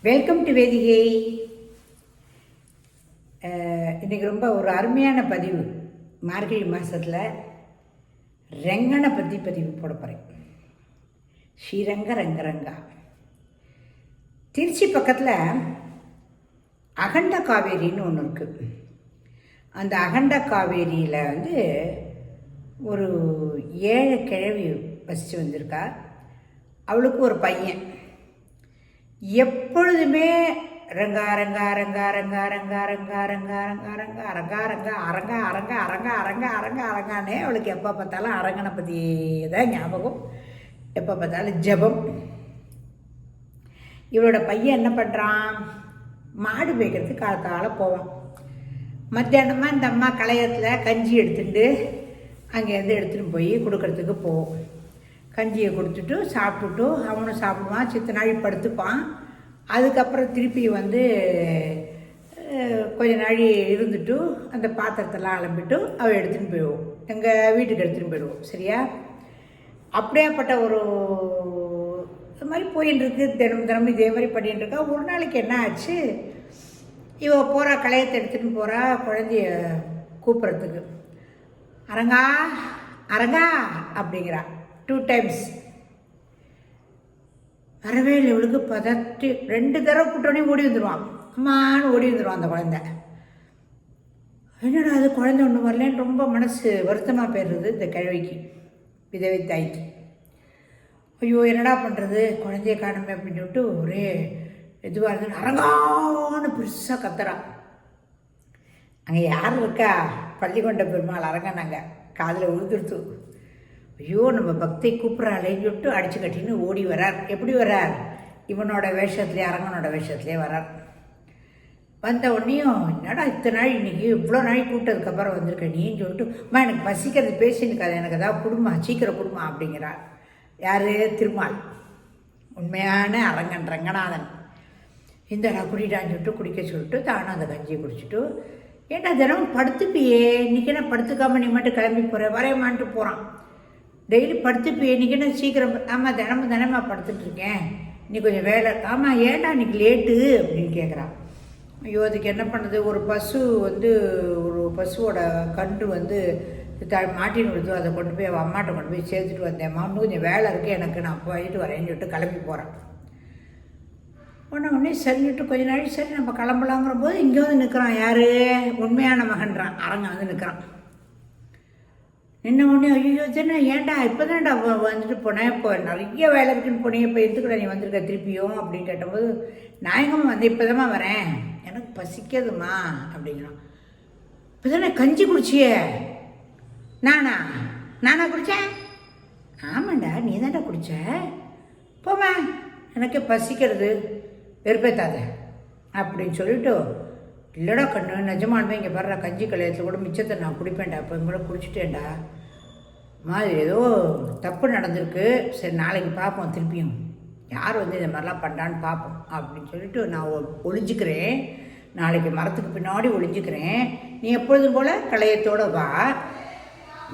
Welcome to வேதிகை. இன்றைக்கி ரொம்ப ஒரு அருமையான பதிவு. மார்கழி மாதத்தில் ரெங்கனை பற்றி பதிவு போட போகிறேன். ஸ்ரீரங்க ரங்கரங்கா. திருச்சி பக்கத்தில் அகண்ட காவேரின்னு ஒன்று இருக்குது. அந்த அகண்ட காவேரியில் ஒரு 7 கிழவி வசித்து வந்திருக்கா. அவளுக்கு ஒரு பையன். எப்பொழுதுமே ரங்கா ரங்கா ரங்கா ரங்கா ரங்கா ரங்கா ரங்கா ரங்கா ரங்கா அரங்கா ரங்கா அரங்கா அரங்கா அரங்கா அரங்கா அரங்கா அரங்கானே அவளுக்கு எப்போ பார்த்தாலும் அரங்கனை பற்றியே தான் ஞாபகம். எப்போ பார்த்தாலும் ஜபம். இவளோட பையன் என்ன பண்ணுறான், மாடு மேய்க்கிறதுக்கு காலத்தால போவான். மத்தியானமாக இந்த அம்மா களையத்தில் கஞ்சி எடுத்துட்டு அங்கேருந்து எடுத்துகிட்டு போய் கொடுக்கறதுக்கு போவோம். கஞ்சியை கொடுத்துட்டு சாப்பிட்டுட்டு அவனும் சாப்பிடுவான். சித்த நாள் படுத்துப்பான். அதுக்கப்புறம் திருப்பி கொஞ்ச நாள் இருந்துட்டு அந்த பாத்திரத்தெல்லாம் அலம்பிட்டு அவள் எடுத்துகிட்டு போயிடுவோம். எங்கள் வீட்டுக்கு எடுத்துகிட்டு போயிடுவோம். சரியா? அப்படியாப்பட்ட ஒரு இது மாதிரி போயின்னு இருக்கு. தினமும் இதே மாதிரி பண்ணிட்டு இருக்கா. ஒரு நாளைக்கு என்ன ஆச்சு, இவள் போகிறா, களையத்தை எடுத்துகிட்டு போகிறா குழந்தைய கூப்பிட்றதுக்கு. அரங்கா அரங்கா அப்படிங்கிறா 2 times. வரவே இல்லை. இவளுக்கு பதட்டி 2 தடவை கூட்டோடனே ஓடி வந்துடுவான். அம்மான்னு ஓடி வந்துடுவான் அந்த குழந்தை. என்னடா அது குழந்தை ஒன்று வரலன்னு ரொம்ப மனசு வருத்தமாக போயிடுறது இந்த கிழவிக்கு, விதவை தாய்க்கு. ஐயோ என்னடா பண்ணுறது, குழந்தைய காணுமே அப்படின்னு சொல்லிட்டு ஒரே இதுவாக இருந்து அரங்கான்னு பெருசாக கத்துறான். அங்கே யார் இருக்கா, பள்ளிக்கொண்ட பெருமாள் அரங்கனாங்க. காதில் உழுதுடுத்து. ஐயோ நம்ம பக்தை கூப்பிட்றாளேன்னு சொல்லிட்டு அடிச்சு கட்டின்னு ஓடி வரார். எப்படி வரார், இவனோட வேஷத்துலேயே அரங்கனோட வேஷத்துலேயே வரார். வந்த உடனேயும் என்னடா இத்தனை நாள் இன்றைக்கி இவ்வளோ நாள் கூட்டதுக்கப்புறம் வந்திருக்க நீன்னு சொல்லிட்டு, அம்மா எனக்கு பசிக்கிறது பேசினுக்காது, எனக்கு ஏதாவது குடும்பம் சீக்கிரம் குடும்பம் அப்படிங்கிறார். யார், திருமால், உண்மையான அரங்கன் ரங்கநாதன். இந்தடா குடிடான்னு சொல்லிட்டு குடிக்க சொல்லிட்டு தானும் அந்த கஞ்சியை குடிச்சிட்டு, ஏன்டா தினமும் படுத்துப்பியே, இன்றைக்கி என்ன படுத்துக்காம நீ மட்டும் கிளம்பி போகிற, வரையமான்ட்டு போகிறான். டெய்லி படுத்துப்பியே, இன்றைக்கி என்ன சீக்கிரம். ஆமாம் தினமும் படுத்துட்ருக்கேன், நீ கொஞ்சம் வேலை. ஆமாம் ஏன்டா இன்றைக்கி லேட்டு அப்படின்னு கேட்குறான். ஐயோ அதுக்கு என்ன பண்ணுறது, ஒரு பசுவோட கன்று மாட்டின்னு விடுதோ, அதை கொண்டு போய் அவள் அம்மாட்ட கொண்டு போய் சேர்த்துட்டு வந்தேம்மா, இன்னும் கொஞ்சம் வேலை இருக்குது எனக்கு, நான் போயிட்டு வரேன்னு சொல்லிட்டு கிளம்பி போகிறேன். உடனே சரின்னுட்டு கொஞ்ச நாள் சரி நம்ம கிளம்பலாங்கிற போது இங்கே நிற்கிறான். யார், உண்மையான மகன்றான் அரங்க நிற்கிறான். நின்ன உடனே ஐயோ தானே, ஏன்டா இப்போ தானேடா வந்துட்டு போனேன், இப்போ நிறைய வேலை இருக்குன்னு போனேன், இப்போ எதுக்குடா நீ வந்திருக்க திருப்பியும் அப்படின்னு கேட்டபோது, நான் எங்கம்மா இப்போ தான்மா வரேன், எனக்கு பசிக்காதுமா அப்படிங்கிறான். இப்போ தானே கஞ்சி குடிச்சியே. நானா குடித்தேன்? ஆமாண்டா நீ தான்டா குடிச்ச, போமா எனக்கு பசிக்கிறது, வெறுப்பேத்தாத அப்படின்னு சொல்லிட்டு, இல்லைடா கண்ணு நிஜமானுமே இங்கே பாரு, கஞ்சி கலையத்தில் கூட மிச்சத்தை நான் குடிப்பேன்டா, இப்போ கூட குடிச்சிட்டேன்டா, மாதிரி ஏதோ தப்பு நடந்திருக்கு, சரி நாளைக்கு பார்ப்போம், திருப்பியும் யார் இதை மாதிரிலாம் பண்ணான்னு பார்ப்போம் அப்படின்னு சொல்லிட்டு நான் ஒளிஞ்சிக்கிறேன். நாளைக்கு மரத்துக்கு பின்னாடி ஒளிஞ்சிக்கிறேன், நீ எப்பொழுதும் போல் கலையத்தோடு வா,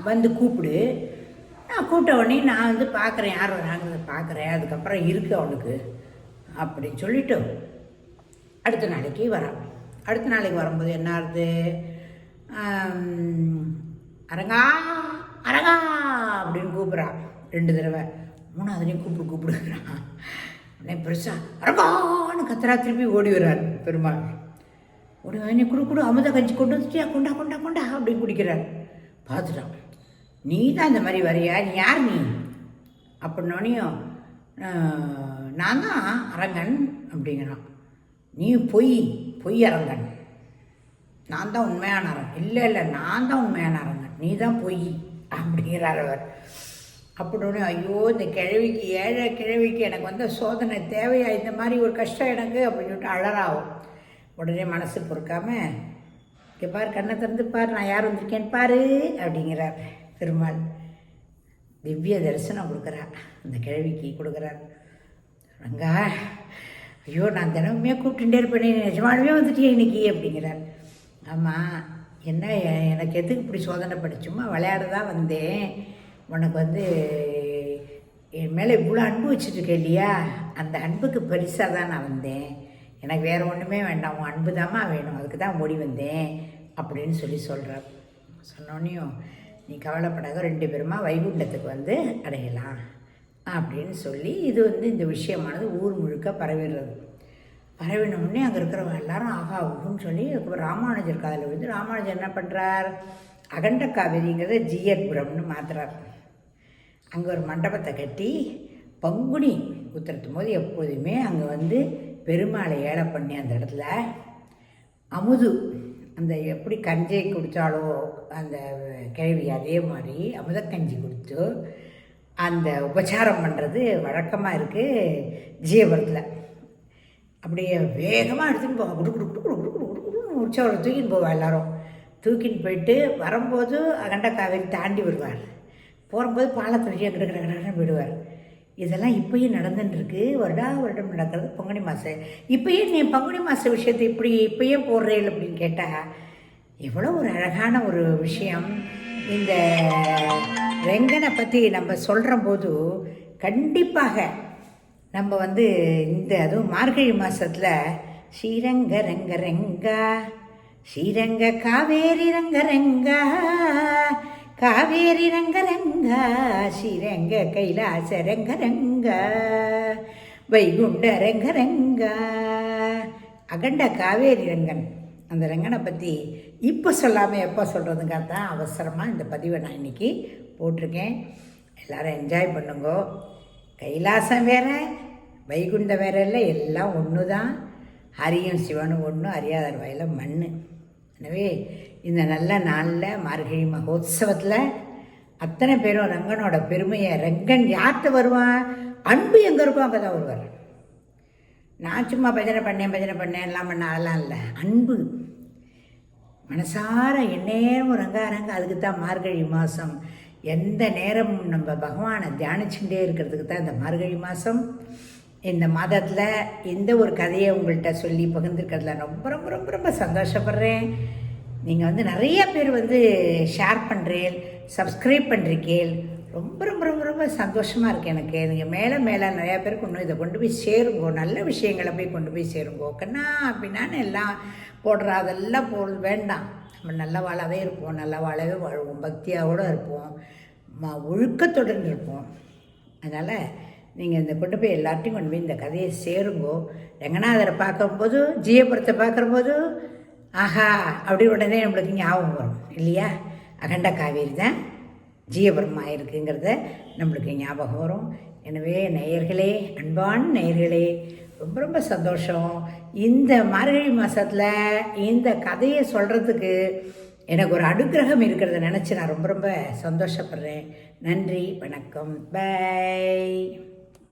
வந்து கூப்பிடு. நான் கூப்பிட்ட உடனே நான் பார்க்குறேன், யார் வராங்கிறத பார்க்குறேன், அதுக்கப்புறம் இருக்குது அவனுக்கு அப்படின்னு சொல்லிவிட்டு அடுத்த நாளைக்கு வரான். அடுத்த நாளைக்கு வரும்போது என்ன ஆகுது, அரங்கா அரங்கா அப்படின்னு கூப்பிட்றான் 2 தடவை. 3ஆவதுலேயும் கூப்பிடுறான். உடனே பெருசாக அரங்கான்னு கத்துறா. திருப்பி ஓடி வர்றார் பெருமாள். ஓடி வந்து குடு அமுத கஞ்சி கொண்டு வந்துட்டியா, கொண்டா கொண்டா கொண்டா அப்படின்னு குடிக்கிறார். பார்த்துட்டான், நீ தான் இந்த மாதிரி வரியா, நீ யார் நீ அப்படின்னோனையும், நான் தான் அரங்கன் அப்படிங்கிறான். நீ பொய் அரங்கன், நான் தான் உண்மையான அரங்கன். இல்லை நான் தான் உண்மையான அரங்கன், நீ தான் பொய் அப்படிங்கிறார் அவர். அப்படின்னு ஐயோ இந்த கிழவிக்கு, 7 கிழவிக்கு எனக்கு சோதனை தேவையா, இந்த மாதிரி ஒரு கஷ்டம் எனக்கு அப்படின்னு சொல்லிட்டு அழறாகும். உடனே மனசு பொறுக்காம, இங்கே பாரு, கண்ணை திறந்து பாரு, நான் யார் வந்திருக்கேன்னு பாரு அப்படிங்கிறார் பெருமாள். திவ்ய தரிசனம் கொடுக்குறார் அந்த கிழவிக்கு, கொடுக்குறார். ரங்கா ஐயோ நான் தினமுமே கூப்பிட்டுட்டே இருப்பேனே, நிஜமானவே வந்துட்டியே இன்னைக்கு அப்படிங்கிறார். ஆமாம் என்ன, எனக்கு எதுக்கு இப்படி சோதனை படிச்சுமா, விளையாட தான் வந்தேன், உனக்கு என் மேலே இவ்வளோ அன்பு வச்சுருக்கேன் இல்லையா, அந்த அன்புக்கு பரிசாக தான் நான் வந்தேன், எனக்கு வேறு ஒன்றுமே வேண்டாம், உன் அன்பு தாம்மா வேணும், அதுக்கு தான் ஓடி வந்தேன் அப்படின்னு சொல்கிறார். சொன்னோன்னையும் நீ கவலைப்படாத, 2 பேருமா வைகுண்டத்துக்கு வந்து அடையலாம் அப்படின்னு சொல்லி இது வந்து இந்த விஷயமானது ஊர் முழுக்க பரவிடுறது. பரவினோடனே அங்கே இருக்கிறவங்க எல்லாரும் ஆகா ஊன்னு சொல்லி அதுக்கப்புறம் ராமானுஜர் காதில் விழுந்து ராமானுஜர் என்ன பண்ணுறார், அகண்ட காவேரிங்கிறத ஜியர்புரம்னு மாற்றுறார். அங்கே ஒரு மண்டபத்தை கட்டி பங்குனி உத்திரத்தும் போது எப்போதுமே அங்கே வந்து பெருமாளை ஏழை பண்ணி அந்த இடத்துல அமுது, அந்த எப்படி கஞ்சை குடித்தாலோ அந்த கிழவி அதே மாதிரி அமுதக்கஞ்சி கொடுத்து அந்த உபச்சாரம் பண்ணுறது வழக்கமாக இருக்குது ஜீயபுரத்தில். அப்படியே வேகமாக எடுத்துன்னு போவா, குடு குடு குடு குடு குடு குடு குடு உற்சவரை தூக்கின்னு போவா. எல்லோரும் தூக்கின்னு போயிட்டு வரும்போது அகண்ட காவேரி தாண்டி வருவார், போகும்போது பாலத்தை வச்சு கிடக்கிறன்னு விடுவார். இதெல்லாம் இப்போயும் நடந்துட்டுருக்கு, வருடம் நடக்கிறது பங்குனி மாதம். இப்போயே நீ பங்குனி மாத விஷயத்தை இப்போயே போடுறேன் அப்படின்னு கேட்டால் எவ்வளோ ஒரு அழகான ஒரு விஷயம். இந்த ரெங்கனை பற்றி நம்ம சொல்கிற போது கண்டிப்பாக நம்ம வந்து இந்த அதுவும் மார்கழி மாதத்தில் ஸ்ரீரங்க ரங்க ரெங்கா ஸ்ரீரங்க காவேரி ரங்க ரெங்கா காவேரி ரங்க ரங்கா ஸ்ரீரங்க கைலாச ரங்க ரங்கா வைகுண்ட ரங்க ரங்கா அகண்ட காவேரி ரங்கன். அந்த ரங்கனை பற்றி இப்போ சொல்லாமல் எப்போ சொல்கிறதுக்காக தான் அவசரமாக இந்த பதிவை நான் இன்றைக்கி போட்டிருக்கேன். எல்லோரும் என்ஜாய் பண்ணுங்க. கைலாசம் வேறு வைகுண்டம் வேறு இல்லை, எல்லாம் ஒன்று தான். ஹரியும் சிவனும் ஒன்று, அறியாதர் வாயில் மண். எனவே இந்த நல்ல நாளில் மார்கழி மகோத்சவத்தில் அத்தனை பேரும் ரங்கனோட பெருமையை, ரங்கன் யார்கிட்ட வருவான், அன்பு எங்கே இருக்கோ அங்கே தான் வருவார். நான் சும்மா பஜனை பண்ணேன் எல்லாம் பண்ண அதெல்லாம் இல்லை, அன்பு மனசார எந்நேரமும் ரங்க அதுக்கு தான் மார்கழி மாதம். எந்த நேரமும் நம்ம பகவானை தியானிச்சுட்டே இருக்கிறதுக்கு தான் இந்த மார்கழி மாதம். இந்த மாதத்தில் இந்த ஒரு கதையை உங்கள்கிட்ட சொல்லி பகிர்ந்துருக்கிறதுல ரொம்ப ரொம்ப ரொம்ப ரொம்ப சந்தோஷப்படுறேன். நீங்கள் வந்து நிறைய பேர் வந்து ஷேர் பண்ணுறேன், சப்ஸ்கிரைப் பண்ணுறீக்கேள், ரொம்ப ரொம்ப ரொம்ப ரொம்ப சந்தோஷமாக இருக்குது எனக்கு. நீங்கள் மேலே நிறையா பேருக்கு இன்னும் இதை கொண்டு போய் சேருங்கோ, நல்ல விஷயங்களை போய் கொண்டு போய் சேருங்கோ. கண்ணா அப்படின்னான்னு எல்லாம் போடுற அதெல்லாம் போடுறது வேண்டாம். நம்ம நல்ல வாழாவே இருப்போம், நல்ல வாழவே வாழ்வோம், பக்தியாவோடு இருப்போம், ஒழுக்கத்துடன் இருப்போம். அதனால் நீங்கள் இந்த கொண்டு போய் எல்லார்ட்டையும் கொண்டு போய் இந்த கதையை சேருங்கோ. ரங்கநாதரை பார்க்கும்போது, ஜீயபுரத்தை பார்க்கும்போது ஆஹா அப்படி உடனே நம்மளுக்கு ஞாபகம் வரும் இல்லையா, அகண்ட காவேரி தான் ஜீயபுரமாக இருக்குங்கிறத நம்மளுக்கு ஞாபகம் வரும். எனவே நேயர்களே, அன்பான நேயர்களே, ரொம்ப ரொம்ப சந்தோஷம். இந்த மார்கழி மாதத்தில் இந்த கதையை சொல்கிறதுக்கு எனக்கு ஒரு அனுக்கிரகம் இருக்கிறத நினச்சி நான் ரொம்ப ரொம்ப சந்தோஷப்படுறேன். நன்றி, வணக்கம், பை.